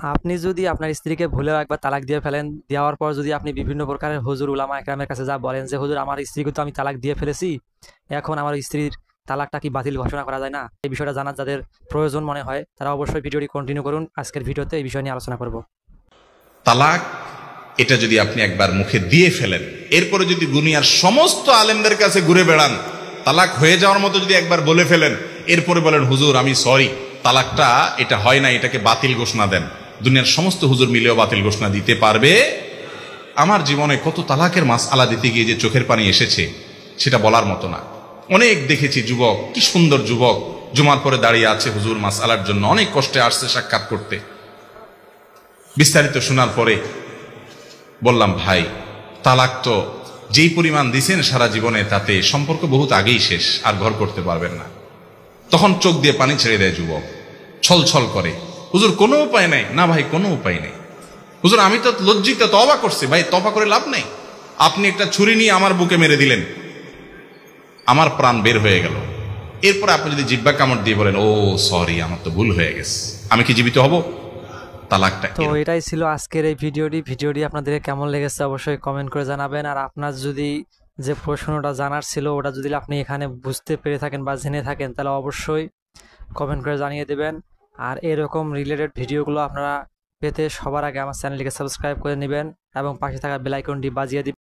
আপনি যদি আপনার স্ত্রীকে ভুলেও একবার তালাক দিয়ে ফেলেন, দেওয়ার পর যদি আপনি বিভিন্ন প্রকারের হুজুর উলামা একরামের কাছে যা বলেন যে হুজুর আমার স্ত্রীকে তো আমি তালাক দিয়ে ফেলেছি, এখন আমার স্ত্রীর তালাকটা কি বাতিল ঘোষণা করা যায় না? এই বিষয়টা জানার যাদের প্রয়োজন মনে হয় তারা অবশ্যই ভিডিওটি কন্টিনিউ করুন। আজকের ভিডিওতে এই বিষয় নিয়ে আলোচনা করব। তালাক এটা যদি আপনি একবার মুখে দিয়ে ফেলেন, এরপরে যদি দুনিয়ার সমস্ত আলেমদের কাছে ঘুরে বেড়ান, তালাক হয়ে যাওয়ার মতো যদি একবার বলে ফেলেন, এরপরে বলেন হুজুর আমি সরি, তালাকটা এটা হয় না, এটাকে বাতিল ঘোষণা দেন, দুনিয়ার সমস্ত হুজুর মিলেও বাতিল ঘোষণা দিতে পারবে? আমার জীবনে কত তালাকের মাসআলা দিতে গিয়ে যে চোখের পানি এসেছে সেটা বলার মতো না। অনেক দেখেছি যুবক, কি সুন্দর যুবক, জুমার পরে দাঁড়িয়ে আছে হুজুর মাসআলার জন্য, অনেক কষ্টে আসছে সাক্ষাৎ করতে। বিস্তারিত শোনার পরে বললাম ভাই, তালাক তো যেই পরিমাণ দিছেন সারা জীবনে, তাতে সম্পর্ক বহুত আগেই শেষ, আর ঘর করতে পারবেন না। তখন চোখ দিয়ে পানি ছেড়ে দেয় যুবক, ছল ছল করে, হুজুর কোনো উপায় নাই? না ভাই কোনো উপায় নেই। হুজুর আমি তো লজ্জিত, তওবা করছি। ভাই তওবা করে লাভ নেই, আপনি একটা ছুরি নিয়ে আমার বুকে মেরে দিলেন, আমার প্রাণ বের হয়ে গেল। এরপরে আপনি যদি জিহ্বা কামড় দিয়ে বলেন ও সরি আমার তো ভুল হয়ে গেছে, আমি কি জীবিত হব? তালাকটা তো এটাই ছিল আজকের এই ভিডিওটি আপনাদের কেমন লেগেছে অবশ্যই কমেন্ট করে জানাবেন। আর আপনার যদি যে প্রশ্নটা জানার ছিল ওটা যদি আপনি এখানে বুঝতে পেরে থাকেন বা জেনে থাকেন তাহলে অবশ্যই কমেন্ট করে জানিয়ে দেবেন। আর এরকম রিলেটেড ভিডিওগুলো আপনারা পেতে সবার আগে আমার চ্যানেলটিকে সাবস্ক্রাইব করে নেবেন এবং পাশে থাকা বেল আইকনটি বাজিয়ে দিবেন।